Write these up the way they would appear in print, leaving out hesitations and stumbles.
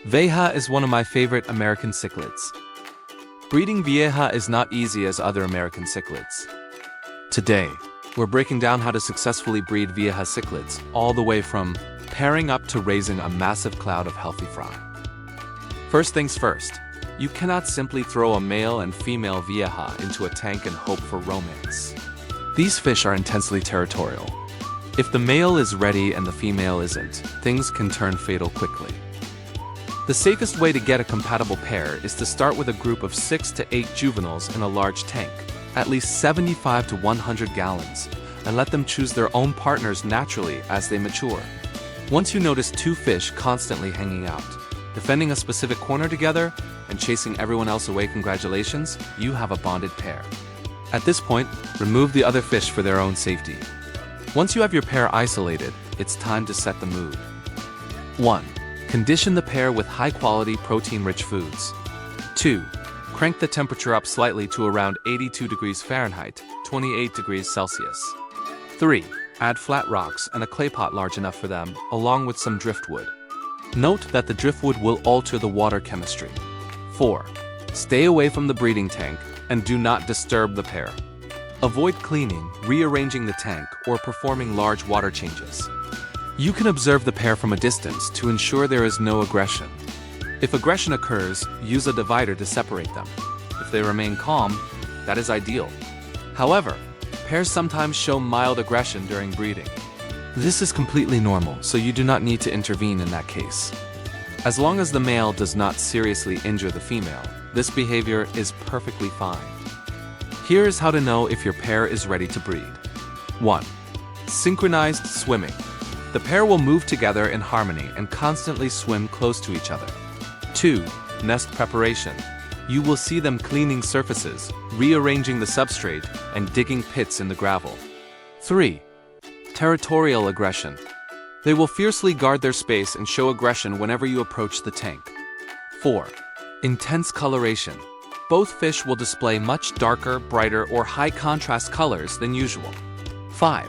Vieja is one of my favorite American cichlids. Breeding Vieja is not easy as other American cichlids. Today, we're breaking down how to successfully breed Vieja Cichlids, all the way from pairing up to raising a massive cloud of healthy fry. First things first, you cannot simply throw a male and female Vieja into a tank and hope for romance. These fish are intensely territorial. If the male is ready and the female isn't, things can turn fatal quickly. The safest way to get a compatible pair is to start with a group of 6 to 8 juveniles in a large tank, at least 75 to 100 gallons, and let them choose their own partners naturally as they mature. Once you notice 2 fish constantly hanging out, defending a specific corner together, and chasing everyone else away, congratulations, you have a bonded pair. At this point, remove the other fish for their own safety. Once you have your pair isolated, it's time to set the mood. 1. Condition the pair with high-quality, protein-rich foods. 2. Crank the temperature up slightly to around 82 degrees Fahrenheit, 28 degrees Celsius. 3. Add flat rocks and a clay pot large enough for them, along with some driftwood. Note that the driftwood will alter the water chemistry. 4. Stay away from the breeding tank and do not disturb the pair. Avoid cleaning, rearranging the tank, or performing large water changes. You can observe the pair from a distance to ensure there is no aggression. If aggression occurs, use a divider to separate them. If they remain calm, that is ideal. However, pairs sometimes show mild aggression during breeding. This is completely normal, so you do not need to intervene in that case. As long as the male does not seriously injure the female, this behavior is perfectly fine. Here is how to know if your pair is ready to breed. 1. Synchronized swimming. The pair will move together in harmony and constantly swim close to each other. 2. Nest preparation. You will see them cleaning surfaces, rearranging the substrate, and digging pits in the gravel. 3. Territorial aggression. They will fiercely guard their space and show aggression whenever you approach the tank. 4. Intense coloration. Both fish will display much darker, brighter, or high-contrast colors than usual. 5.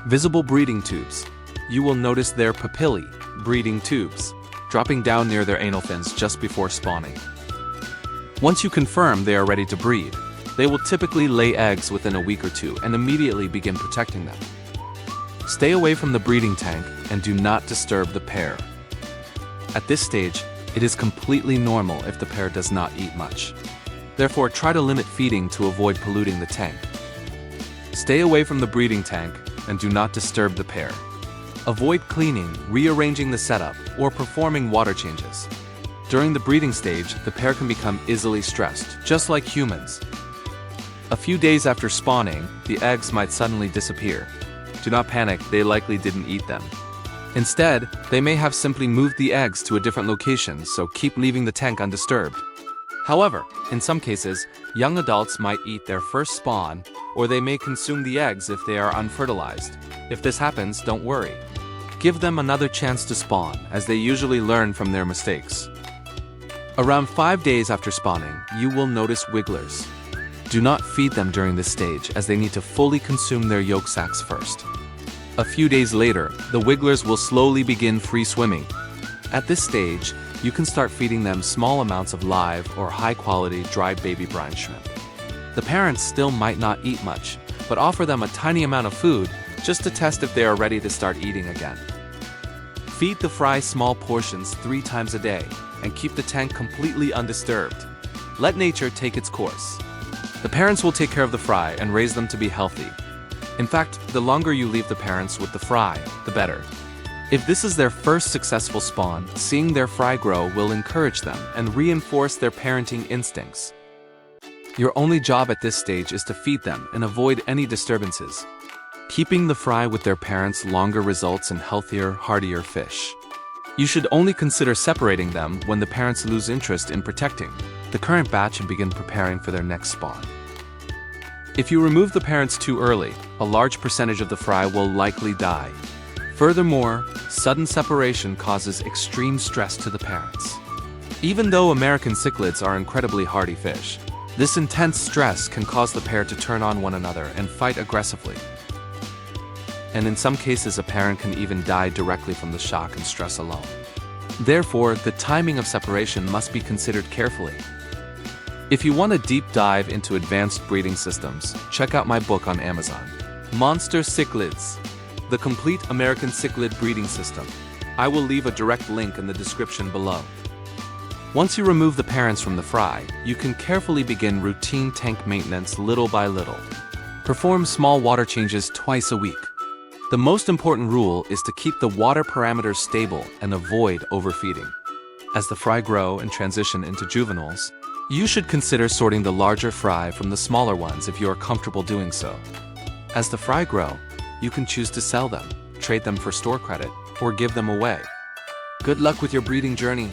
Visible breeding tubes. You will notice their papillae, breeding tubes, dropping down near their anal fins just before spawning. Once you confirm they are ready to breed, they will typically lay eggs within a week or 2 and immediately begin protecting them. Stay away from the breeding tank and do not disturb the pair. At this stage, it is completely normal if the pair does not eat much. Therefore, try to limit feeding to avoid polluting the tank. Stay away from the breeding tank and do not disturb the pair. Avoid cleaning, rearranging the setup, or performing water changes. During the breeding stage, the pair can become easily stressed, just like humans. A few days after spawning, the eggs might suddenly disappear. Do not panic, they likely didn't eat them. Instead, they may have simply moved the eggs to a different location, so keep leaving the tank undisturbed. However, in some cases, young adults might eat their first spawn, or they may consume the eggs if they are unfertilized. If this happens, don't worry. Give them another chance to spawn, as they usually learn from their mistakes. Around 5 days after spawning, you will notice wigglers. Do not feed them during this stage, as they need to fully consume their yolk sacs first. A few days later, the wigglers will slowly begin free swimming. At this stage, you can start feeding them small amounts of live or high-quality dry baby brine shrimp. The parents still might not eat much, but offer them a tiny amount of food just to test if they are ready to start eating again. Feed the fry small portions 3 times a day and keep the tank completely undisturbed. Let nature take its course. The parents will take care of the fry and raise them to be healthy. In fact, the longer you leave the parents with the fry, the better. If this is their first successful spawn, seeing their fry grow will encourage them and reinforce their parenting instincts. Your only job at this stage is to feed them and avoid any disturbances. Keeping the fry with their parents longer results in healthier, hardier fish. You should only consider separating them when the parents lose interest in protecting the current batch and begin preparing for their next spawn. If you remove the parents too early, a large percentage of the fry will likely die. Furthermore, sudden separation causes extreme stress to the parents. Even though American cichlids are incredibly hardy fish, this intense stress can cause the pair to turn on one another and fight aggressively. And in some cases, a parent can even die directly from the shock and stress alone. Therefore, the timing of separation must be considered carefully. If you want a deep dive into advanced breeding systems, check out my book on Amazon. Monster Cichlids, the complete American cichlid breeding system. I will leave a direct link in the description below. Once you remove the parents from the fry, you can carefully begin routine tank maintenance little by little. Perform small water changes twice a week. The most important rule is to keep the water parameters stable and avoid overfeeding. As the fry grow and transition into juveniles, you should consider sorting the larger fry from the smaller ones if you are comfortable doing so. As the fry grow, you can choose to sell them, trade them for store credit, or give them away. Good luck with your breeding journey.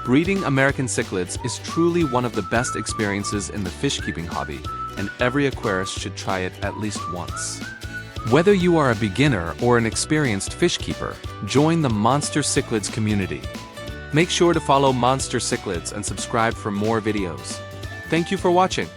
Breeding American cichlids is truly one of the best experiences in the fish keeping hobby, and every aquarist should try it at least once. Whether you are a beginner or an experienced fish keeper, join the Monster Cichlids community. Make sure to follow Monster Cichlids and subscribe for more videos. Thank you for watching.